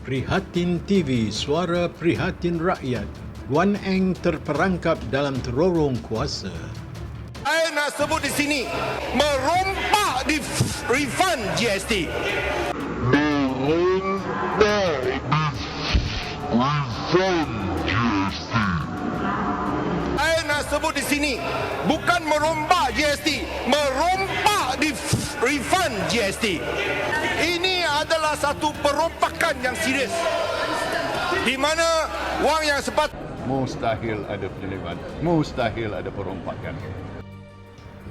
Prihatin TV, suara prihatin rakyat. Guan Eng terperangkap dalam terorong kuasa. Saya nak sebut di sini, merompak di refund GST. Saya nak sebut di sini, bukan merompak GST, merompak di refund GST. Ini adalah satu perompakan yang serius, di mana wang yang mustahil ada penyelewengan, mustahil ada perompakan.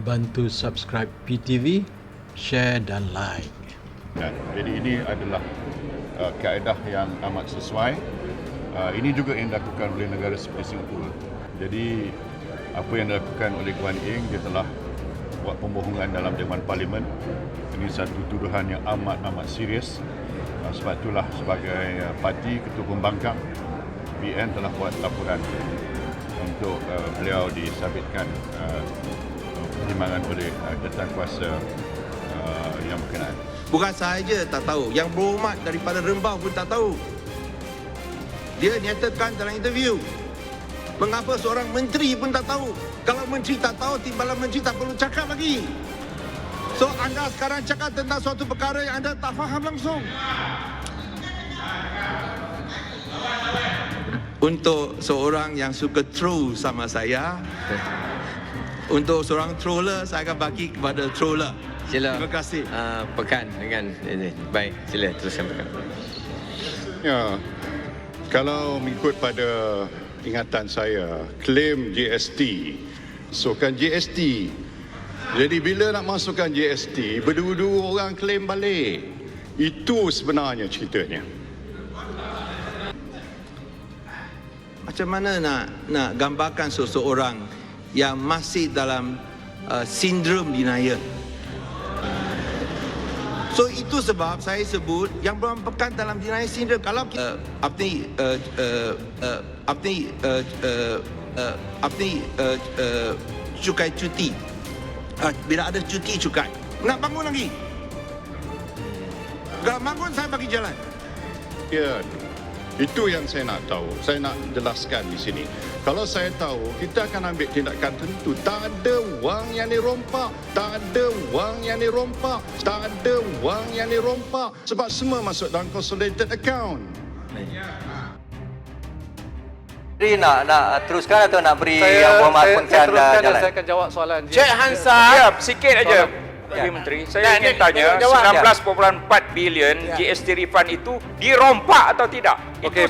Bantu subscribe PTV, share dan like. Jadi ini adalah kaedah yang amat sesuai. Ini juga yang dilakukan oleh negara seperti Singapura. Jadi apa yang dilakukan oleh Guan Eng, dia telah buat pembohongan dalam Dewan Parlimen. Ini satu tuduhan yang amat serius. Sebab itulah sebagai parti ketua pembangkang, PN telah buat laporan untuk beliau disabitkan pertimbangan oleh jawatankuasa yang berkenaan. Bukan sahaja tak tahu, yang berhormat daripada Rembau pun tak tahu. Dia nyatakan dalam interview, mengapa seorang menteri pun tak tahu. Kalau menteri tak tahu, timbalan menteri tak perlu cakap lagi. So anda sekarang cakap tentang suatu perkara yang anda tak faham langsung. Untuk seorang yang suka troll sama saya, untuk seorang troller, saya akan bagi kepada troller. Sila. Terima kasih. Pekan dengan ini. Baik, sila teruskan pekan. Ya, kalau mengikut pada ingatan saya, klaim GST, masukkan GST. Jadi bila nak masukkan GST, berdua-dua orang klaim balik. Itu sebenarnya ceritanya. Macam mana nak gambarkan seseorang yang masih dalam sindrom denial? So itu sebab saya sebut yang berpekan dalam denial syndrome. Kalau cukai cuti, bila ada cuti cukai, nak bangun lagi. Kalau bangun saya bagi jalan. Ya, itu yang saya nak tahu. Saya nak jelaskan di sini. Kalau saya tahu, kita akan ambil tindakan tentu. Tak ada wang yang dirompak. Tak ada wang yang dirompak. Tak ada wang yang dirompak. Sebab semua masuk dalam consolidated account. Beri nak teruskan atau nak beri yang berhormat Pontian jalan? Saya akan jawab soalan. Cik Hansa. Ya, sikit aja. Menteri, saya ingin tanya 19.4 bilion GST refund itu dirompak atau tidak? Okey,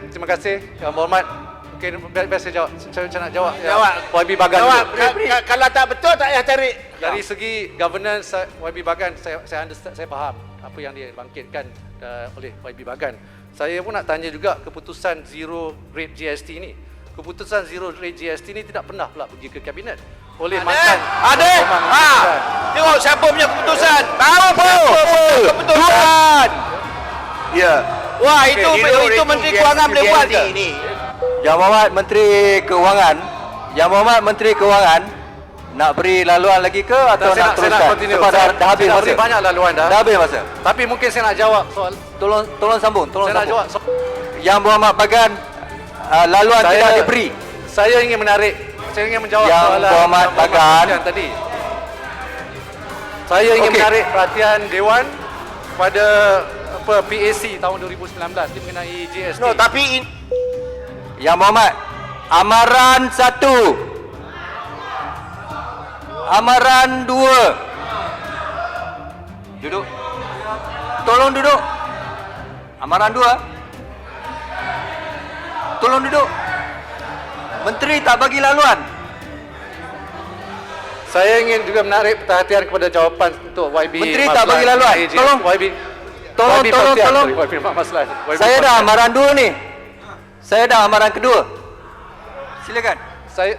terima kasih yang berhormat. Okey, biar saya jawab. Saya nak jawab. Jawab. YB Bagan. Jawab. Kalau tak betul tak payah tarik. Dari segi governance YB Bagan, saya understand, saya faham apa yang dibangkitkan oleh YB Bagan. Saya pun nak tanya juga keputusan zero rate GST ini. Keputusan zero rate GST ini tidak pernah pula pergi ke kabinet oleh mantan. Ada. Tengok siapa punya keputusan. Tahu pun. Keputusan. Ya. Wah, itu Menteri Kewangan boleh buat ke? Yang Berhormat Menteri Kewangan nak beri laluan lagi ke atau nak teruskan? Sebab dah habis masa. Beri banyak laluan dah. Dah habis masa. Tapi mungkin saya nak jawab soal. Tolong sambung. Saya nak jawab. Yang Berhormat Bagan laluan tidak diberi. Saya ingin menjawab yang soalan Berhormat Bagan tadi. Saya ingin menarik perhatian Dewan pada PAC tahun 2019 mengenai GST. No, tapi Yang Berhormat, amaran 1, amaran 2. Duduk. Tolong duduk. Amaran 2. Tolong duduk. Menteri tak bagi laluan. Saya ingin juga menarik perhatian kepada jawapan untuk YB. Menteri tak bagi laluan. Tolong. YB. Tolong. YB Maslah. Saya dah amaran 2 ni. Saya dah amaran kedua. Silakan. Saya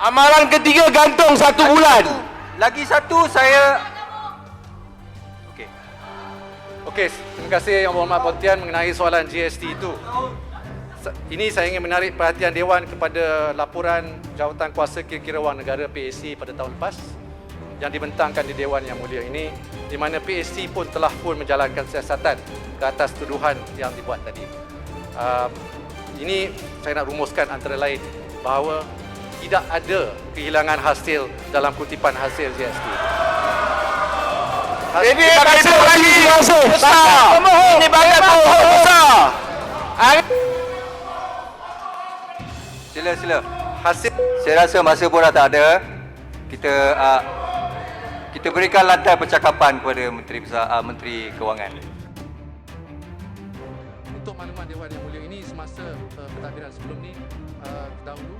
amaran ketiga gantung 1 bulan. Lagi satu saya. Okey, terima kasih Yang Berhormat Pontian mengenai soalan GST itu. Ini saya ingin menarik perhatian Dewan kepada laporan Jawatankuasa Kira-kira Wang Negara PAC pada tahun lepas yang dibentangkan di Dewan Yang Mulia ini, di mana PSC pun telah menjalankan siasatan ke atas tuduhan yang dibuat tadi. Ini saya nak rumuskan antara lain bahawa tidak ada kehilangan hasil dalam kutipan hasil GST. Ini hasil lagi besar. Ini banyak bohong besar. Sila. Hasil Saya rasa masa pun dah tak ada. Kita berikan lantai percakapan kepada Menteri Kewangan. untuk makluman Dewan Yang Mulia ini, semasa pentadbiran sebelum ni, dahulu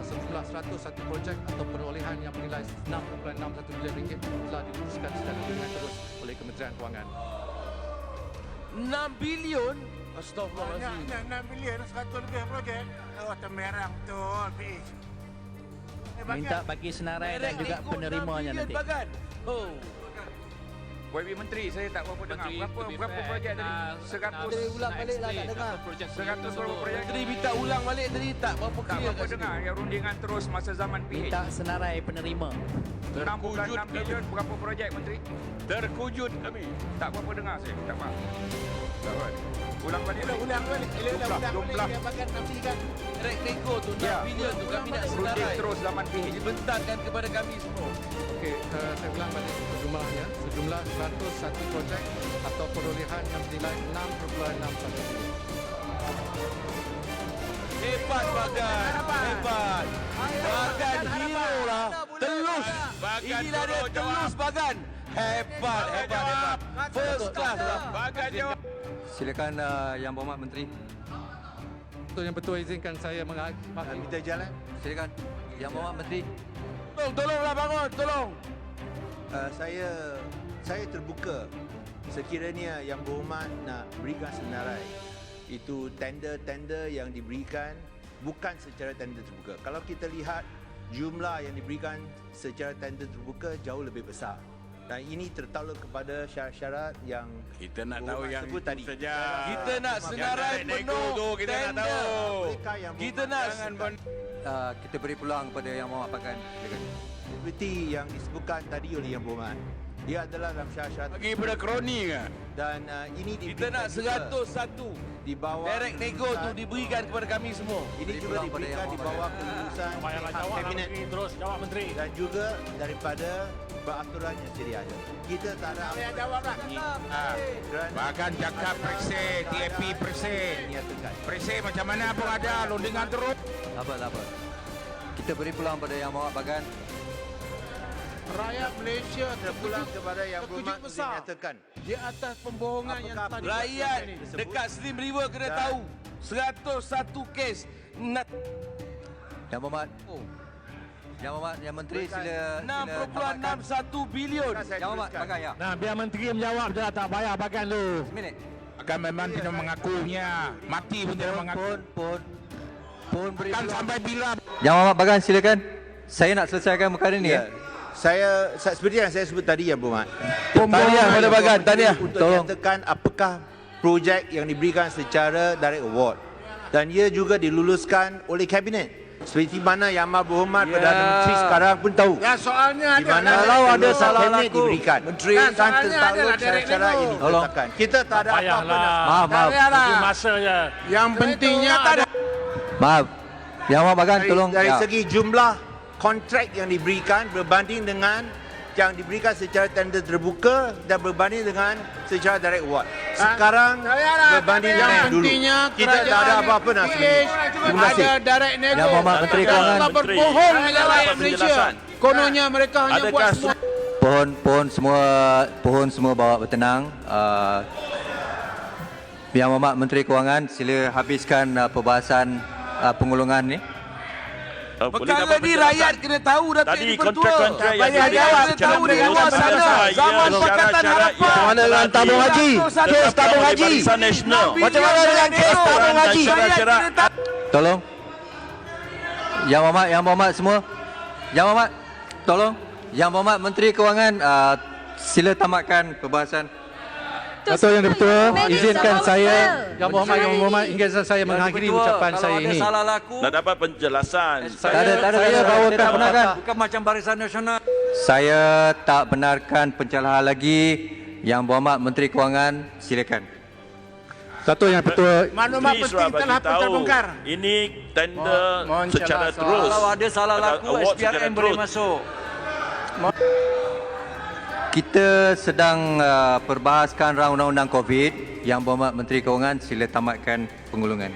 sejumlah 101 projek atau perolehan yang bernilai 6.61 bilion ringgit telah diputuskan secara dengan terus oleh Kementerian Kewangan. 6 bilion? Astaghfirullahaladzim. 6 bilion, 100 lebih projek. Oh, temerang betul, PH. Minta bagi senarai dan juga penerimanya nanti. Bagan. Oh. YB Menteri, saya tak berapa dengar. Berapa projek tadi? 100. Ulang balik lah, tak dengar. 100 berapa projek? Menteri minta ulang balik tadi, tak berapa Tak clear berapa kat dengar. sini. Yang rundingan terus masa zaman Minta PH. senarai penerima. 6.6 bilion berapa projek Menteri? Terkujut kami. Tak berapa dengar saya. Tak faham. Tak faham. Ulang balik. Ulang balik. Jumlah. Dia bagian nantikan. Direct nego tu, 6 Ya. bilion tu kami nak Runding senarai. terus zaman PH. Dibentangkan kepada kami semua. Okey, saya ulang balik jumlahnya. Sejumlah 101 projek atau perolehan yang bernilai 6.61 bilion. Hebat Bagan. Hebat. Bagan hero lah. Telus. Inilah dia telus Bagan. Hebat. First class lah. Bagan jawab. Silakan Yang Berhormat Menteri. Untuk yang betul izinkan saya mengakhiri. Minta jalan. Silakan Yang Berhormat Menteri. Tolonglah bangun. Tolong. Saya terbuka sekiranya Yang Berhormat nak berikan senarai. Itu tender-tender yang diberikan bukan secara tender terbuka. Kalau kita lihat jumlah yang diberikan secara tender terbuka jauh lebih besar. Dan ini tertakluk kepada syarat-syarat yang Kita nak tahu Berhormat yang sebut itu tadi. saja. Kita nak senarai penuh. kita nak tender. tahu. Mereka yang Kita nak Kita beri peluang kepada Yang Berhormat Bagan. Silakan. seperti yang disebutkan tadi oleh Yang Berhormat. Dia adalah dalam syarat-syarat bagi pada kroni kan. dan ini Kita nak 101. di bawah Direct nego tu diberikan kepada kami semua. ini Beri juga peluang pada diberikan Yang di bawah kelulusan kabinet Terus jawab Menteri. dan juga daripada peraturan yang sedia ada. Kita tak ada apa Jawablah. kerana Bagan cakap perse, TAP perse. menyatakan. Perse macam mana pun ada, rundingan terus. Tak apa. Kita beri peluang pada Yang Berhormat Bagan. Rakyat Malaysia Terpulang kepada Yang Berhormat untuk besar dinyatakan. di atas pembohongan yang Apakah tadi. Rakyat tersebut? dekat Slim River kena Dan- tahu. 101 kes. Yang Berhormat. Yang Berhormat, Yang Menteri sila 6.61 bilion. Saya Yang Berhormat teruskan. Bagan ya. Nah, biar Menteri menjawab je, tak payah bagan lu. Seminit. Akan memang tidak mengakunya. Mati pun tidak mengaku. Pun beri Akan peluang. sampai bila? Yang Berhormat Bagan silakan. Saya nak selesaikan perkara ni Ya. Saya seperti yang saya sebut tadi Yang Berhormat. Tahniah kepada Bagan, tahniah. Untuk Tolong. nyatakan apakah projek yang diberikan secara direct award dan ia juga diluluskan oleh kabinet. Seperti mana Yang Amat Berhormat Perdana Menteri sekarang pun tahu. Ya, soalnya Di mana Kalau ada kelulusan salah kabinet laku, diberikan. Menteri. Dan Soalnya tertakluk adalah direct cara-cara nego. ini Tolong. diletakkan. Kita tak ada apa-apa nak. Maaf. Masa je. Yang pentingnya ada. Maaf. Yang Berhormat Bagan tolong. Dari Ya. segi jumlah kontrak yang diberikan berbanding dengan yang diberikan secara tender terbuka dan berbanding dengan secara direct award. Sekarang berbanding Yang dengan dulu. pentingnya Kita tak ada apa-apa nak sembunyi. Terima kasih. Ada direct nego. Yang Berhormat Menteri Kewangan. Telah berbohong dengan rakyat Malaysia. Kononnya mereka hanya buat semua. Pohon semua bawa bertenang. Yang Berhormat Menteri Kewangan sila habiskan perbahasan pengulungan ni. Perkara ni rakyat kena tahu Datuk Ibu Ketua. kontrak-kontrak yang Rakyat diberikan kena tahu secara dari luar berus sana. pada Zaman saya, Pakatan syarat-syarat Harapan. yang Macam mana dengan tabung haji? Kes tabung haji. Macam mana dengan kes tabung haji? Syarat-syarat Tolong. Yang Berhormat semua. Yang Berhormat, tolong. Yang Berhormat Menteri Kewangan, sila tamatkan perbahasan. Datuk Yang Dipertua, izinkan saya Yang Berhormat, izinkan saya mengakhiri ucapan saya ini. Kalau ada salah laku, nak dapat penjelasan. tak ada saya saya bawakan tak benarkan. pendapat. Bukan macam Barisan Nasional. Saya tak benarkan pencerahan lagi. Yang Berhormat Menteri Kewangan, silakan. Dato' Yang Pertua, Maklumat penting telah terbongkar. Ini tender Mohon secara jelas, terus. Kalau ada salah laku, Award secara SPRM boleh terus. masuk. Kita sedang perbahaskan rang undang-undang COVID. Yang Berhormat Menteri Kewangan, sila tamatkan pengulungan.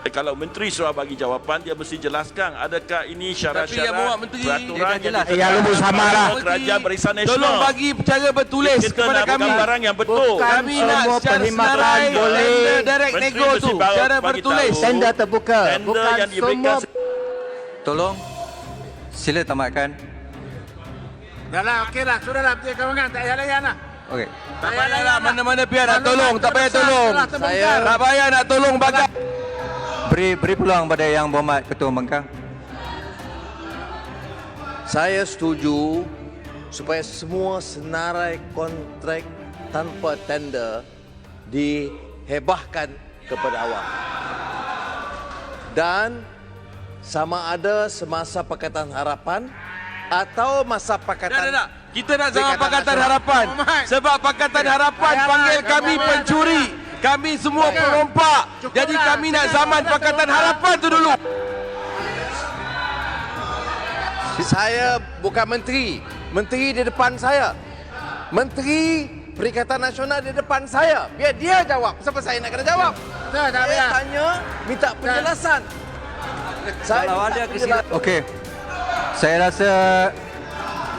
Kalau menteri sudah bagi jawapan, dia mesti jelaskan adakah ini Tapi Yang syarat-syarat Berhormat Menteri, peraturan yang jelas. ditetapkan lu samalah. oleh Kerajaan Barisan Nasional. Tolong bagi secara bertulis Kita kepada nak kami. barang yang betul. Kami nak semua secara perkhidmatan senarai boleh. tender direct Menteri nego mesti tu bagi secara tahu. bertulis. Tender terbuka. Tender Bukan yang diberikan semua. Tolong, sila tamatkan. Dah lah, okey lah. Sudah lah, Menteri Kewangan. Tak payah layan lah. Okey. Tak payahlah mana-mana biar nak tolong, tak payah tolong. Saya Tak payah nak tolong bagai. Beri peluang pada Yang Berhormat Ketua Pembangkang. Saya setuju supaya semua senarai kontrak tanpa tender dihebahkan kepada awam. Dan sama ada semasa Pakatan Harapan atau masa Pakatan... Tak. Kita nak sama Pakatan Harapan. Sebab Pakatan Harapan panggil kami pencuri. Kami semua perompak. Jadi kami nak zaman Pakatan Harapan tu dulu. Saya bukan menteri. Menteri di depan saya. Menteri Perikatan Nasional di depan saya. Biar dia jawab. Siapa saya nak kena jawab? Tak Saya payah. tanya, minta penjelasan. Saya Kalau minta ada penjelasan. Okey. Saya rasa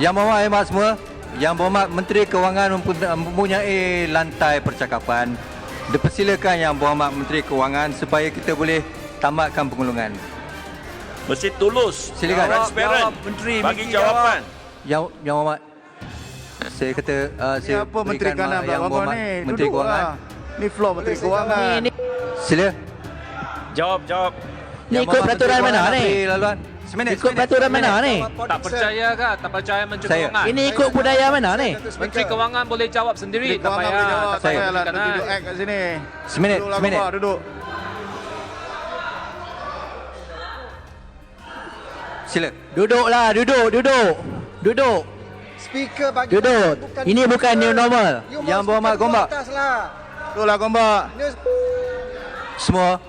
Yang Berhormat Hemat semua, Yang Berhormat Menteri Kewangan mempunyai lantai percakapan. Dipersilakan Yang Berhormat Menteri Kewangan supaya kita boleh tamatkan pengulungan. mesti tulus, Silakan. transparent, Menteri, bagi Menteri jawapan. Yang Berhormat, saya kata saya Apa Menteri berikan Kanan Yang Berhormat Menteri Kewangan. Ni floor Menteri Kewangan. Sila. Jawab. Ni ikut peraturan mana ni? Laluan. Ikut peraturan mana ni? Tak percaya ke? Tak percaya Menteri Saya. Kewangan? Ini ikut budaya mana ni? Menteri Kewangan boleh jawab sendiri. Tak Kewangan boleh payah. jawab. Tak Tak Saya. payah lah. payah. Duduk act kat sini. Seminit, Duduk lah, seminit. Gopal, duduk. Sila. Duduklah, duduk. Speaker bagi Duduk. Ini bukan new normal. Yang Berhormat Gombak. Duduk lah, Gombak. Semua,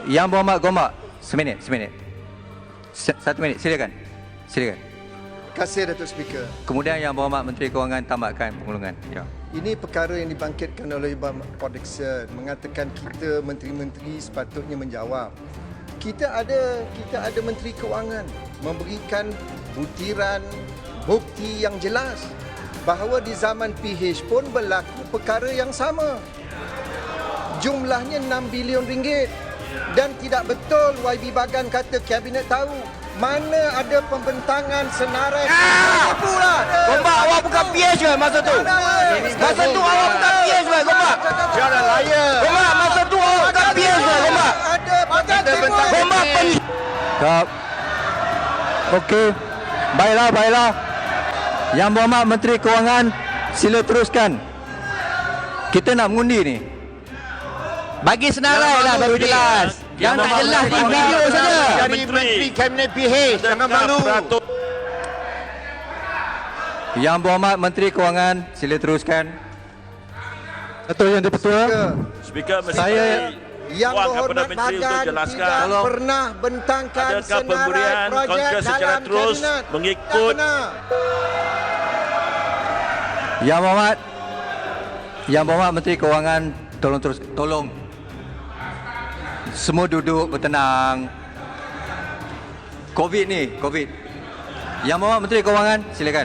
Yang Berhormat Gombak. Seminit. 1 minit, silakan. Terima kasih Datuk Speaker. Kemudian Yang Berhormat Menteri Kewangan tamatkan pengulungan. Ya. Ini perkara yang dibangkitkan oleh Ibu Port Dickson mengatakan kita menteri-menteri sepatutnya menjawab. Kita ada Menteri Kewangan memberikan butiran bukti yang jelas bahawa di zaman PH pun berlaku perkara yang sama. Jumlahnya 6 bilion ringgit dan tidak betul YB Bagan kata kabinet tahu. Mana ada pembentangan senarai. Apalah. Gombak, awak bukan PH ke masa tu? Masa tu awak bukan PH ke, Gombak? Jangan liar. Gombak, masa tu awak bukan PH ke, Gombak? Ada Gombak Kap. Okey. Baiklah. Yang Berhormat Menteri Kewangan, sila teruskan. Kita nak mengundi ni. Bagi senarai lah baru jelas. Yang tak jelas di video saja. Dari Menteri Kabinet PH. Jangan malu. Yang Berhormat Menteri Kewangan, sila teruskan. Dato' Yang Dipertua, Speaker mesti Saya- Yang wang kepada Berhormat menteri untuk Bagan jelaskan. tidak pernah bentangkan Adakah senarai pemberian projek kontrak secara dalam terus kabinet. mengikut Tak benar. Yang Berhormat Menteri Kewangan, tolong. Semua duduk bertenang. COVID. Yang Berhormat Menteri Kewangan, silakan.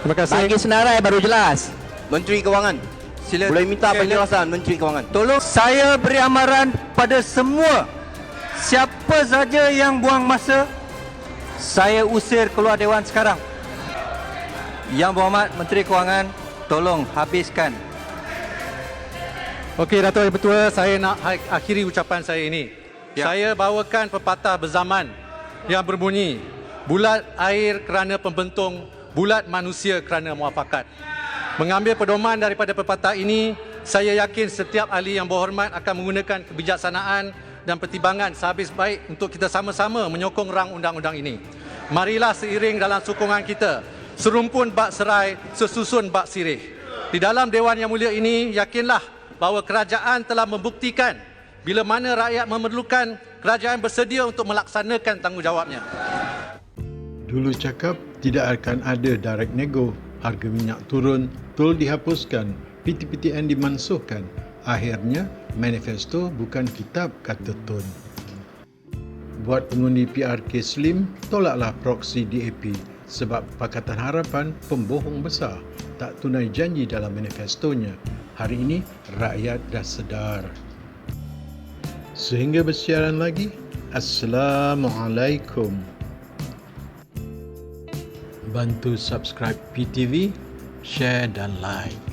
terima kasih. Bagi senarai baru jelas. Menteri Kewangan. Sila. Boleh minta penjelasan Menteri Kewangan. Tolong saya beri amaran pada semua. Siapa saja yang buang masa, saya usir keluar Dewan sekarang. Yang Berhormat Menteri Kewangan, tolong habiskan. Okey, Dato' Yang Pertua, saya nak akhiri ucapan saya ini. Ya. Saya bawakan pepatah berzaman yang berbunyi, bulat air kerana pembentung, bulat manusia kerana muafakat. Mengambil pedoman daripada pepatah ini, saya yakin setiap ahli yang berhormat akan menggunakan kebijaksanaan dan pertimbangan sehabis baik untuk kita sama-sama menyokong rang undang-undang ini. Marilah seiring dalam sokongan kita, serumpun bak serai, sesusun bak sirih. Di dalam Dewan Yang Mulia ini, yakinlah bahawa kerajaan telah membuktikan bila mana rakyat memerlukan, kerajaan bersedia untuk melaksanakan tanggungjawabnya. Dulu cakap tidak akan ada direct nego, harga minyak turun, tol dihapuskan, PTPTN dimansuhkan. Akhirnya, manifesto bukan kitab, kata Tun. Buat pengundi PRK Slim, tolaklah proksi DAP sebab Pakatan Harapan pembohong besar, tak tunai janji dalam manifestonya. Hari ini, rakyat dah sedar. Sehingga bersiaran lagi, Assalamualaikum. Bantu subscribe PTV, share dan like.